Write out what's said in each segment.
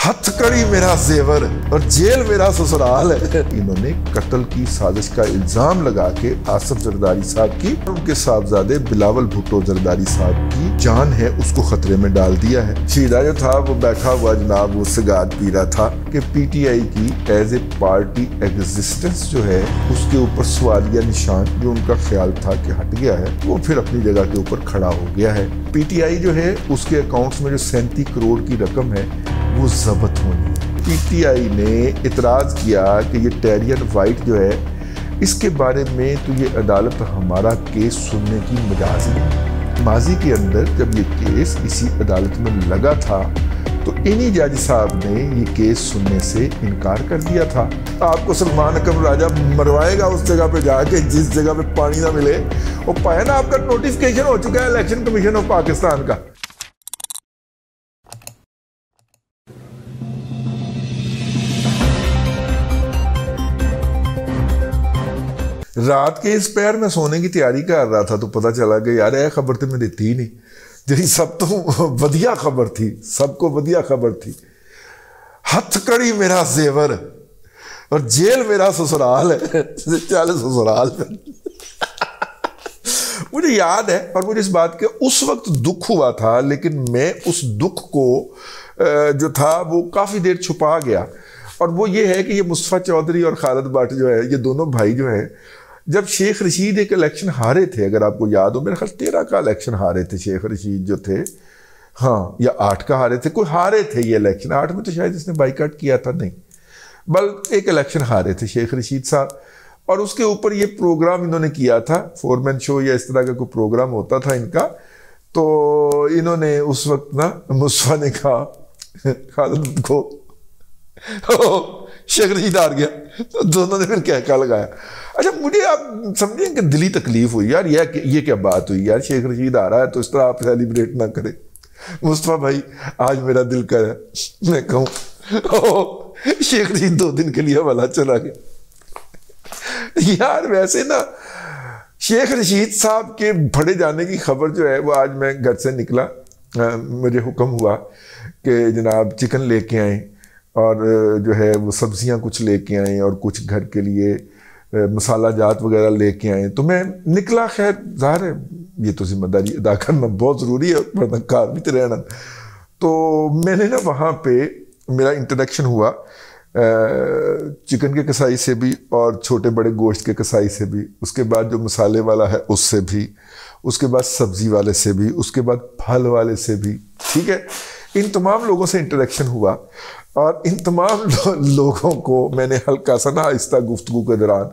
हथकड़ी मेरा जेवर और जेल मेरा ससुराल है। इन्होंने कत्ल की साजिश का इल्जाम लगा के आसिफ जरदारी साहब की और उनके साहबजादे बिलावल भुट्टो जरदारी साहब की जान है उसको खतरे में डाल दिया है। शीदा जो था वो बैठा हुआ जनाब वो सिगार पी रहा था कि पीटीआई की एज ए पार्टी एग्जिस्टेंस जो है उसके ऊपर सवालिया निशान जो उनका ख्याल था कि हट गया है वो फिर अपनी जगह के ऊपर खड़ा हो गया है। पीटीआई जो है उसके अकाउंट्स में जो 37 करोड़ की रकम है वो जब्त होनी। पीटीआई ने इतराज किया कि ये टेरियर वाइट जो है इसके बारे में तो ये अदालत हमारा केस सुनने की मजाज नहीं। माजी के अंदर जब ये केस इसी अदालत में लगा था तो इन्हीं जज साहब ने ये केस सुनने से इनकार कर दिया था। आपको सलमान अकबर राजा मरवाएगा उस जगह पे जाके जिस जगह पे पानी ना मिले। वो पाया ना आपका नोटिफिकेशन हो चुका है इलेक्शन कमीशन ऑफ पाकिस्तान का। रात के इस पैर में सोने की तैयारी कर रहा था तो पता चला कि यार यह खबर तो मैं देती ही नहीं जी। सब तो वधिया खबर थी, सबको वधिया खबर थी। हथकड़ी मेरा जेवर और जेल मेरा ससुराल है। चल ससुराल में मुझे याद है और मुझे इस बात के उस वक्त दुख हुआ था, लेकिन मैं उस दुख को जो था वो काफ़ी देर छुपा गया। और वो ये है कि ये मुस्तफ़ा चौधरी और खालिद भट्ट जो है ये दोनों भाई जो हैं, जब शेख रशीद एक इलेक्शन हारे थे, अगर आपको याद हो, मेरे ख्याल 13 का इलेक्शन हारे थे शेख रशीद जो थे, हाँ, या 8 का हारे थे, कोई हारे थे ये इलेक्शन। 8 में तो शायद इसने बाइकाट किया था, नहीं, बल्कि एक इलेक्शन हारे थे शेख रशीद साहब। और उसके ऊपर ये प्रोग्राम इन्होंने किया था, फोरमैन शो या इस तरह का कोई प्रोग्राम होता था इनका। तो इन्होंने उस वक्त ना मुस्तफ़ा ने कहा खालिद को शेख रशीद हार गया, तो दोनों ने फिर कहका लगाया। अच्छा, मुझे आप समझें कि दिली तकलीफ हुई यार, ये क्या बात हुई यार, शेख रशीद आ रहा है तो इस तरह आप सेलिब्रेट ना करें। मुस्तफ़ा भाई आज मेरा दिल कर है मैं कहूँ शेख रशीद 2 दिन के लिए हवाला चला गया। यार वैसे ना शेख रशीद साहब के फड़े जाने की खबर जो है वो आज मैं घर से निकला, मुझे हुक्म हुआ कि जनाब चिकन लेके आए और जो है वो सब्जियां कुछ लेके आए और कुछ घर के लिए मसाला जात वगैरह लेके आए। तो मैं निकला, खैर ज़ाहिर है ये तो जिम्मेदारी अदा करना बहुत ज़रूरी है, वरना कार भी तो रहना। तो मैंने ना वहाँ पे मेरा इंटरेक्शन हुआ चिकन के कसाई से भी और छोटे बड़े गोश्त के कसाई से भी, उसके बाद जो मसाले वाला है उससे भी, उसके बाद सब्ज़ी वाले से भी, उसके बाद फल वाले से भी, ठीक है। इन तमाम लोगों से इंटरेक्शन हुआ और इन तमाम लोगों को मैंने हल्का सा ना आहिस्ता गुफ्तगू के दौरान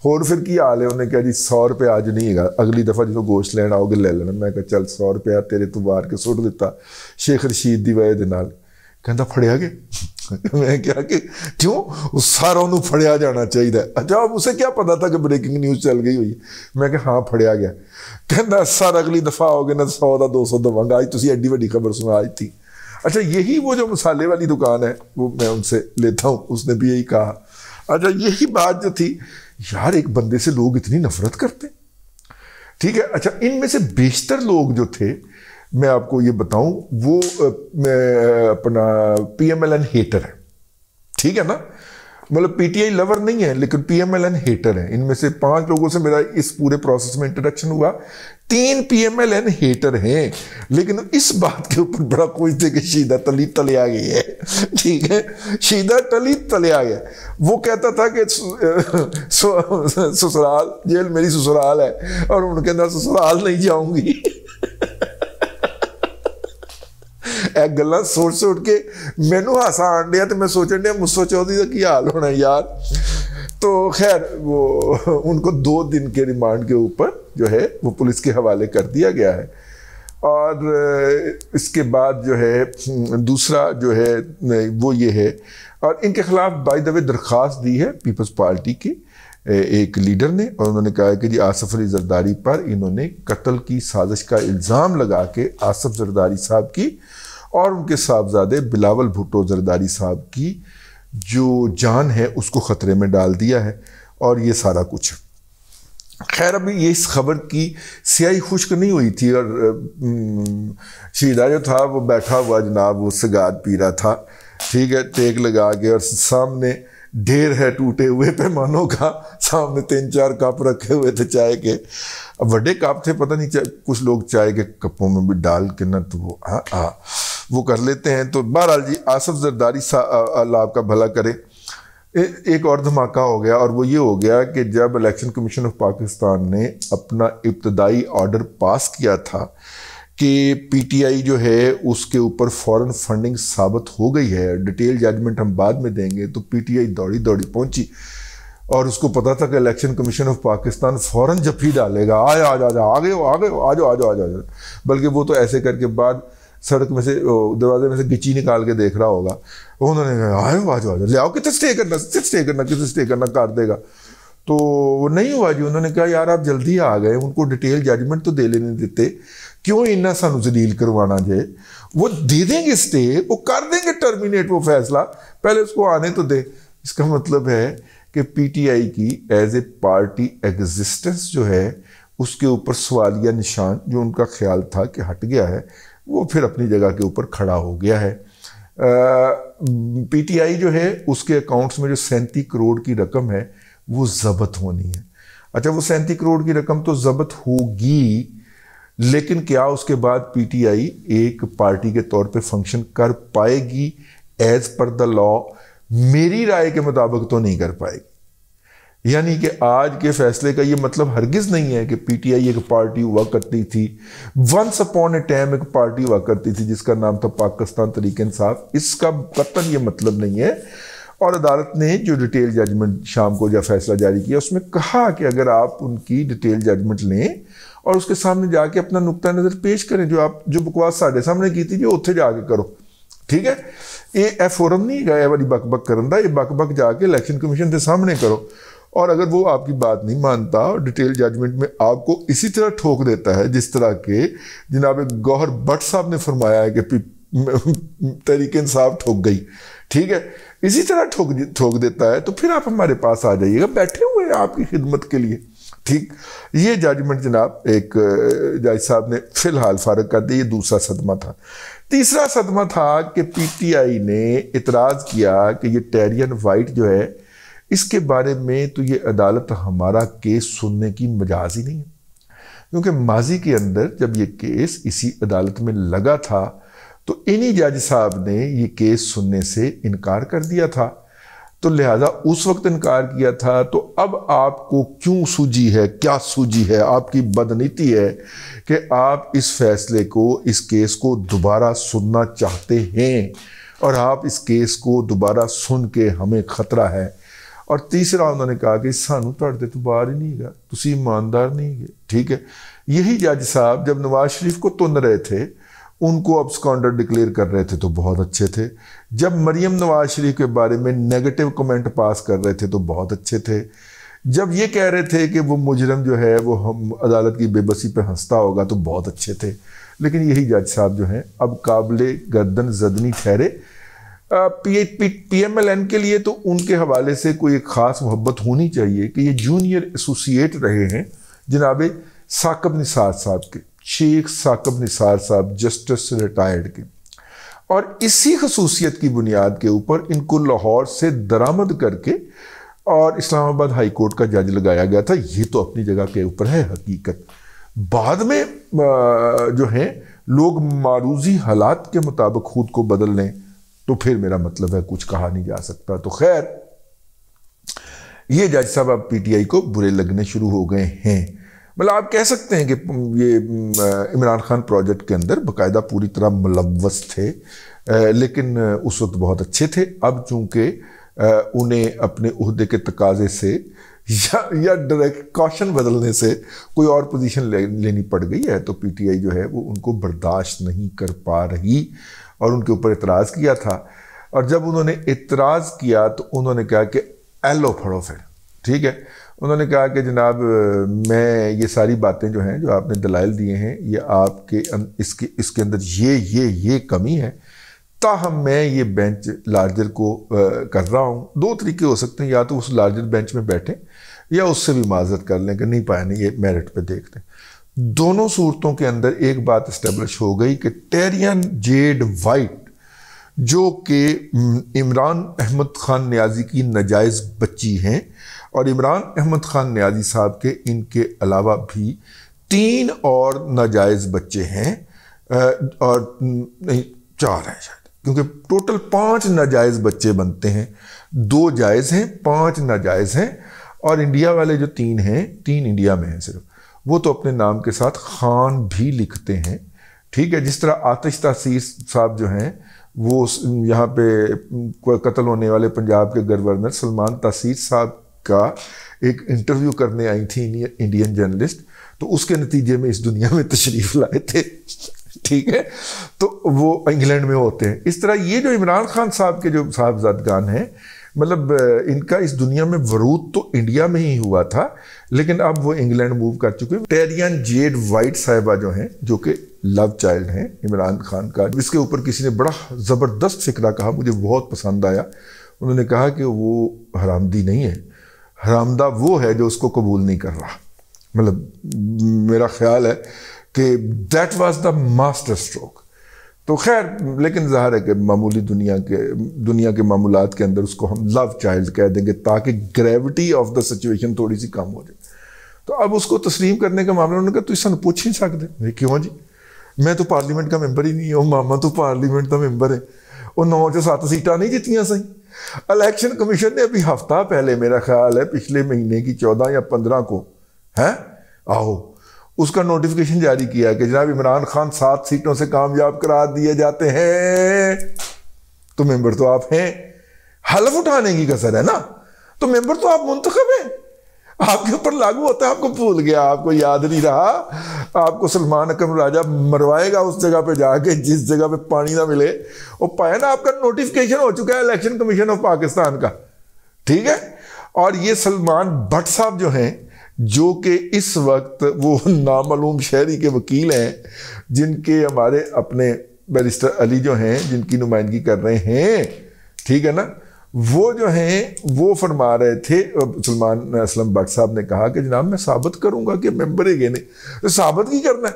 होर फिर की हाल है, उन्हें कहा जी 100 रुपये आज नहीं है, अगली दफ़ा जो गोश्त लेना आओगे ले लेना। मैं कहा चल 100 रुपया तेरे तो वार के सुट दिता शेख रशीद की वजह नाल। कहता फड़िया गए। मैं क्या कि क्यों उस सारा उन्होंने फड़िया जाना चाहिए। अच्छा, अब उसे क्या पता था कि ब्रेकिंग न्यूज़ चल गई हुई। मैं क्या हाँ फड़िया गया। कहता सर अगली दफ़ा आओगे ना 100 का 200 देवांगा, आज तुम एड्डी वड्डी खबर सुना आई थी। अच्छा, यही वो जो मसाले वाली दुकान है वो मैं उनसे लेता हूँ, उसने भी यही कहा। अच्छा, यही बात जो थी यार, एक बंदे से लोग इतनी नफरत करते, ठीक है। अच्छा, इनमें से बेशतर लोग जो थे मैं आपको ये बताऊं वो अपना PMLN हेटर है, ठीक है ना, मतलब PTI लवर नहीं है लेकिन PMLN हेटर है। इनमें से 5 लोगों से मेरा इस पूरे प्रोसेस में इंटरेक्शन हुआ, 3 PMLN हेटर हैं, लेकिन इस बात के ऊपर बड़ा खुश थे कि शीदा तली तले आ गई है, ठीक है, शीदा तली तले आ गया। वो कहता था कि ससुराल जेल मेरी ससुराल है और उनके अंदर ससुराल नहीं जाऊंगी। एक गल्ला सोच सोच के मैनू हासा आन दिया, तो मैं सोचन दिया मुस्तफा चौधरी का क्या हाल होना यार। तो खैर वो उनको 2 दिन के रिमांड के ऊपर जो है वो पुलिस के हवाले कर दिया गया है। और इसके बाद जो है दूसरा जो है वो ये है, और इनके खिलाफ बाय द वे दरख्वास्त दी है पीपल्स पार्टी के एक लीडर ने, और उन्होंने कहा है कि जी आसिफ अली जरदारी पर इन्होंने कत्ल की साजिश का इल्ज़ाम लगा के आसिफ जरदारी साहब की और उनके साहबजादे बिलावल भुट्टो जरदारी साहब की जो जान है उसको ख़तरे में डाल दिया है। और ये सारा कुछ खैर अभी ये इस खबर की स्याही खुश्क नहीं हुई थी, और शीदा जो था वो बैठा हुआ जनाब वो सिगार पी रहा था ठीक है, टेक लगा के, और सामने ढेर है टूटे हुए पैमानों का, सामने 3-4 कप रखे हुए थे चाय के। अब बड़े कप थे, पता नहीं कुछ लोग चाय के कपों में भी डाल के ना तो वो कर लेते हैं। तो बहरहाल जी, आसफ जरदारी अल्लाह आपका भला करे, एक और धमाका हो गया, और वो ये हो गया कि जब इलेक्शन कमीशन ऑफ पाकिस्तान ने अपना इब्तदाई ऑर्डर पास किया था कि पीटीआई जो है उसके ऊपर फॉरेन फंडिंग साबित हो गई है, डिटेल जजमेंट हम बाद में देंगे, तो पीटीआई दौड़ी दौड़ी पहुंची, और उसको पता था कि इलेक्शन कमीशन ऑफ पाकिस्तान फौरन जफी डालेगा, आया आ जा आगे आ जाओ। बल्कि वो तो ऐसे करके बाद सड़क में से, दरवाजे में से गिची निकाल के देख रहा होगा, उन्होंने कहा आ जाओ ले आओ, कितने स्टे करना कर देगा। तो वो नहीं हुआ जी, उन्होंने कहा यार आप जल्दी आ गए, उनको डिटेल जजमेंट तो दे लेने देते, क्यों इन्ना सानू जलील करवाना जे, वो दे देंगे स्टे, वो कर देंगे टर्मिनेट वो फैसला, पहले उसको आने तो दे। इसका मतलब है कि पीटीआई की एज ए पार्टी एग्जिस्टेंस जो है उसके ऊपर सवालिया निशान जो उनका ख्याल था कि हट गया है, वो फिर अपनी जगह के ऊपर खड़ा हो गया है। पीटीआई जो है उसके अकाउंट्स में जो 37 करोड़ की रकम है वो जब्त होनी है। अच्छा, वो 37 करोड़ की रकम तो जब्त होगी, लेकिन क्या उसके बाद पीटीआई एक पार्टी के तौर पे फंक्शन कर पाएगी एज पर द लॉ? मेरी राय के मुताबिक तो नहीं कर पाएगी। यानी कि आज के फैसले का ये मतलब हरगिज नहीं है कि पीटीआई एक पार्टी हुआ करती थी, वंस अपॉन ए टाइम एक पार्टी हुआ करती थी जिसका नाम था पाकिस्तान तहरीक इंसाफ, इसका कतई ये मतलब नहीं है। और अदालत ने जो डिटेल जजमेंट शाम को जब फैसला जारी किया उसमें कहा कि अगर आप उनकी डिटेल जजमेंट लें और उसके सामने जाके अपना नुक्ता नज़र पेश करें, जो आप जो बकवास साढ़े सामने की थी जो उत्थे जाके करो, ठीक है, ये फोरम नहीं गया वाली बक करन दा, ये बक जाके इलेक्शन कमीशन के सामने करो। और अगर वो आपकी बात नहीं मानता और डिटेल जजमेंट में आपको इसी तरह ठोक देता है जिस तरह के जनाब गौहर भट्ट साहब ने फरमाया है कि तहरीक इंसाफ ठोक गई, ठीक है, इसी तरह ठोक देता है, तो फिर आप हमारे पास आ जाइएगा, बैठे हुए हैं आपकी खिदमत के लिए। ठीक, ये जजमेंट जनाब एक जज साहब ने फिलहाल फारग कर दी। ये दूसरा सदमा था। तीसरा सदमा था कि पीटीआई ने इतराज़ किया कि ये टेरियन वाइट जो है इसके बारे में तो ये अदालत हमारा केस सुनने की मजाज ही नहीं है, क्योंकि माजी के अंदर जब ये केस इसी अदालत में लगा था तो इन्हीं जज साहब ने ये केस सुनने से इनकार कर दिया था। तो लिहाजा उस वक्त इनकार किया था, तो अब आपको क्यों सूझी है, क्या सूझी है, आपकी बदनीति है कि आप इस फैसले को, इस केस को दोबारा सुनना चाहते हैं और आप इस केस को दोबारा सुन के हमें खतरा है। और तीसरा उन्होंने कहा कि सानू तुहाडे तो बाहर ही नहीं गया, तुसी ईमानदार नहीं गए, ठीक है। यही जज साहब जब नवाज शरीफ को तुन रहे थे, उनको अब्सकॉन्डर डिक्लेयर कर रहे थे तो बहुत अच्छे थे, जब मरियम नवाज शरीफ के बारे में नेगेटिव कमेंट पास कर रहे थे तो बहुत अच्छे थे, जब ये कह रहे थे कि वो मुजरम जो है वो हम अदालत की बेबसी पे हंसता होगा तो बहुत अच्छे थे। लेकिन यही जज साहब जो हैं अब काबिले गर्दन जदनी ठहरे। PMLN के लिए तो उनके हवाले से कोई एक ख़ास मोहब्बत होनी चाहिए कि ये जूनियर एसोसिएट रहे हैं जनाब साकब निसार साहब के, शेख साकब निसार साहब जस्टिस रिटायर्ड के, और इसी खसूसियत की बुनियाद के ऊपर इनको लाहौर से दरामद करके और इस्लामाबाद हाई कोर्ट का जज लगाया गया था। ये तो अपनी जगह के ऊपर है हकीकत। बाद में जो है लोग मारूजी हालात के मुताबिक खुद को बदल लें तो फिर मेरा मतलब है कुछ कहा नहीं जा सकता। तो खैर, ये जज साहब अब पीटीआई को बुरे लगने शुरू हो गए हैं। मतलब आप कह सकते हैं कि ये इमरान खान प्रोजेक्ट के अंदर बाकायदा पूरी तरह मुलव्वस थे, लेकिन उस वक्त बहुत अच्छे थे। अब चूंकि उन्हें अपने उहदे के तकाजे से या डायरेक्ट कॉशन बदलने से कोई और पोजीशन लेनी पड़ गई है, तो पीटीआई जो है वो उनको बर्दाश्त नहीं कर पा रही और उनके ऊपर इतराज़ किया था। और जब उन्होंने इतराज़ किया तो उन्होंने कहा कि एलो फड़ो फिर, ठीक है। उन्होंने कहा कि जनाब मैं ये सारी बातें जो हैं जो आपने दलाइल दिए हैं ये आपके इसके अंदर ये कमी है, ताहम मैं ये बेंच लार्जर को कर रहा हूँ। दो तरीके हो सकते हैं, या तो उस लार्जर बेंच में बैठें या उससे भी माजरत कर लें कि नहीं पाया नहीं, ये मेरिट पे देखते हैं। दोनों सूरतों के अंदर एक बात इस्टेब्लिश हो गई कि टेरियन जेड वाइट जो कि इमरान अहमद खान नियाज़ी की नाजायज़ बच्ची हैं। और इमरान अहमद खान नियाज़ी साहब के इनके अलावा भी 3 और नाजायज़ बच्चे हैं, और नहीं 4 हैं शायद, क्योंकि टोटल 5 नाजायज़ बच्चे बनते हैं। 2 जायज़ हैं, 5 नाजायज़ हैं। और इंडिया वाले जो 3 हैं, 3 इंडिया में हैं सिर्फ, वो तो अपने नाम के साथ खान भी लिखते हैं। ठीक है, जिस तरह आतिश तासीर साहब जो हैं वो यहाँ पे कत्ल होने वाले पंजाब के गवर्नर सलमान तासीर साहब का एक इंटरव्यू करने आई थी इंडियन जर्नलिस्ट, तो उसके नतीजे में इस दुनिया में तशरीफ लाए थे। ठीक है, तो वो इंग्लैंड में होते हैं। इस तरह ये जो इमरान खान साहब के जो साहबजादगान हैं, मतलब इनका इस दुनिया में वरूद तो इंडिया में ही हुआ था, लेकिन अब वो इंग्लैंड मूव कर चुके हैं। टेरियन जेड वाइट साहिबा जो हैं, जो कि लव चाइल्ड हैं इमरान खान का, इसके ऊपर किसी ने बड़ा ज़बरदस्त फिक्रा कहा, मुझे बहुत पसंद आया। उन्होंने कहा कि वो हरामदी नहीं है, हरामदा वो है जो उसको कबूल नहीं कर रहा। मतलब मेरा ख्याल है कि that was the master stroke. तो खैर, लेकिन ज़ाहिर है कि मामूली दुनिया के मामूलात के अंदर उसको हम लव चाइल्ड कह देंगे ताकि ग्रेविटी ऑफ द सिचुएशन थोड़ी सी कम हो जाए। तो अब उसको तस्लीम करने का मामला, उन्होंने कहा तुम सन पूछ नहीं सकते। क्यों जी, मैं तो पार्लीमेंट का मैंबर ही नहीं हूँ। मामा तो पार्लीमेंट का मैंबर है, वो 9 से 7 सीटां नहीं जीतियां सही। इलेक्शन कमीशन ने अभी हफ्ता पहले, मेरा ख्याल है पिछले महीने की 14 या 15 को है उसका नोटिफिकेशन जारी किया कि जनाब इमरान खान 7 सीटों से कामयाब करा दिए जाते हैं। तो मेंबर तो आप हैं, हलफ उठाने की कसर है ना, तो मेंबर तो आप मुंतखब हैं, आपके ऊपर लागू होता है। आपको भूल गया, आपको याद नहीं रहा, आपको सलमान अकरम राजा मरवाएगा उस जगह पे जाके जिस जगह पे पानी ना मिले। वो पाया ना, आपका नोटिफिकेशन हो चुका है इलेक्शन कमीशन ऑफ पाकिस्तान का। ठीक है, और ये सलमान भट्ट साहब जो हैं, जो कि इस वक्त वो नामालूम शहरी के वकील हैं, जिनके हमारे अपने बैरिस्टर अली जो हैं, जिनकी नुमाइंदगी कर रहे हैं, ठीक है ना, वो जो हैं वो फरमा रहे थे। सलमान असलम भट्ट साहब ने कहा कि जनाब मैं साबित करूंगा कि मेंबर ही नहीं। तो साबित ही करना है,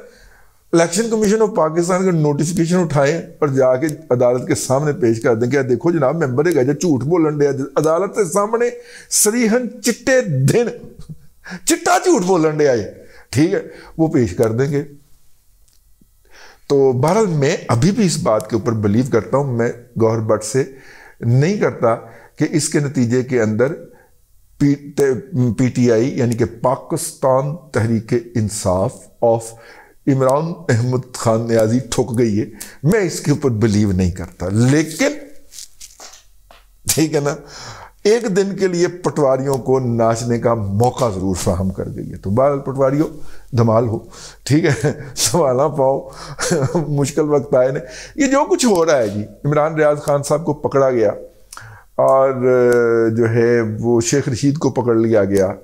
इलेक्शन कमीशन ऑफ पाकिस्तान का नोटिफिकेशन उठाएं और जाके अदालत के सामने पेश कर दें कि देखो जनाब मेंबर है, जो झूठ बोलन डे अदालत के सामने सरीहन चिट्टे दिन चिट्टा झूठ बोलन डे आए। ठीक है, वो पेश कर देंगे। तो बहरहाल मैं अभी भी इस बात के ऊपर बिलीव करता हूं, मैं गौहर भट्ट से नहीं करता कि इसके नतीजे के अंदर पीटीआई यानी कि पाकिस्तान तहरीक इंसाफ ऑफ इमरान अहमद खान नियाज़ी ठुक गई है। मैं इसके ऊपर बिलीव नहीं करता, लेकिन ठीक है ना, एक दिन के लिए पटवारियों को नाचने का मौका जरूर फराहम कर गई है। तो बहरहाल पटवारियों धमाल हो, ठीक है, संभालना पाओ मुश्किल वक्त आए ने। ये जो कुछ हो रहा है जी, इमरान रियाज खान साहब को पकड़ा गया और जो है वो शेख रशीद को पकड़ लिया गया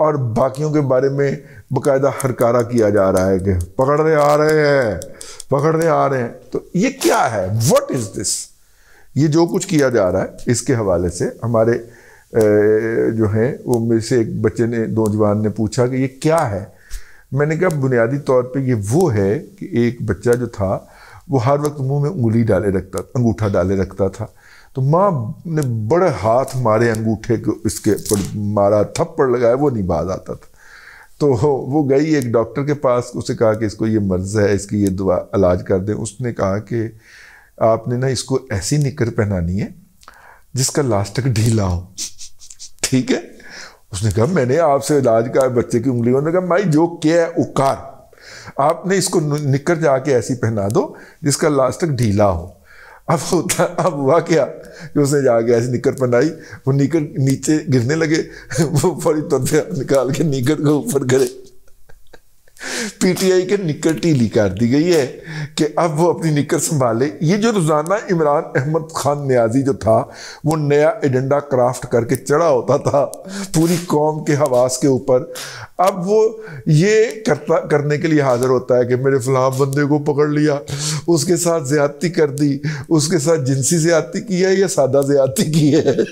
और बाकियों के बारे में बाकायदा हरकारा किया जा रहा है कि पकड़ने आ रहे हैं, पकड़ने आ रहे हैं। तो ये क्या है, व्हाट इज दिस? ये जो कुछ किया जा रहा है इसके हवाले से हमारे जो हैं वो मेरे से एक बच्चे ने, नौजवान ने पूछा कि ये क्या है। मैंने कहा बुनियादी तौर पे ये वो है कि एक बच्चा जो था वो हर वक्त मुंह में उंगली डाले रखता, अंगूठा डाले रखता था। तो माँ ने बड़े हाथ मारे अंगूठे को, इसके पर मारा, थप्पड़ लगाया, वो नहीं बाज आता था। तो वो गई एक डॉक्टर के पास, उसे कहा कि इसको ये मर्ज़ है, इसकी ये दवा इलाज कर दें। उसने कहा कि आपने ना इसको ऐसी निकर पहनानी है जिसका लास्ट तक ढीला हो। ठीक है, उसने कहा मैंने आपसे इलाज का बच्चे की उंगली, उन्होंने कहा माई जो क्या है उकार, आपने इसको निकर जाके ऐसी पहना दो जिसका लास्ट तक ढीला हो। अब हुआ क्या कि उसने जाके ऐसी निकर पहनाई, वो निकर नीचे गिरने लगे, वो फौरी तौर पे निकाल के निकर को ऊपर करे। पीटीआई के निकर ढीली कर दी गई है कि अब वो अपनी निकर संभाले। ये जो रोजाना इमरान अहमद खान नियाज़ी जो था वो नया एजेंडा क्राफ्ट करके चढ़ा होता था पूरी कौम के हवास के ऊपर, अब वो ये करने के लिए हाजिर होता है कि मेरे फलां बंदे को पकड़ लिया, उसके साथ ज्यादती कर दी, उसके साथ जिनसी ज्यादती की है या सादा ज्यादती की है।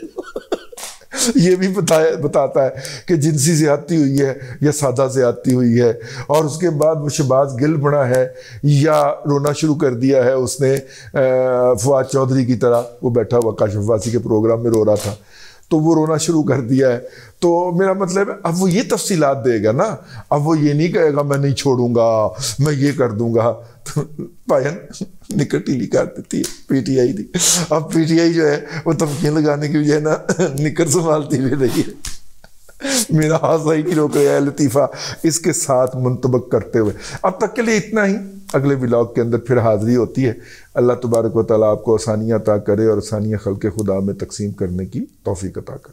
ये भी बताता है कि जिनसी ज़्यादती हुई है या सादा ज़्यादती हुई है, और उसके बाद वो शहबाज गिल बना है या रोना शुरू कर दिया है उसने फवाद चौधरी की तरह। वो बैठा हुआ काशिफ वासी के प्रोग्राम में रो रहा था तो वो रोना शुरू कर दिया है। तो मेरा मतलब है अब वो ये तफसीलात देगा ना, अब वो ये नहीं कहेगा मैं नहीं छोड़ूंगा, मैं ये कर दूंगा। तो पायन निकट ढीली कर देती है पीटीआई दी। अब पीटीआई जो है वो धमकियां लगाने की बजाय ना निकट संभालती भी रही है। मेरा हाथ ही नहीं रोक रहा है लतीफ़ा इसके साथ मुंतबक करते हुए। अब तक के लिए इतना ही, अगले व्लॉग के अंदर फिर हाज़िरी होती है। अल्लाह तबारक व तआला आपको आसानियाँ अता करे और आसानियाँ खल्क़े खुदा में तकसीम करने की तौफ़ीक़ अता करे।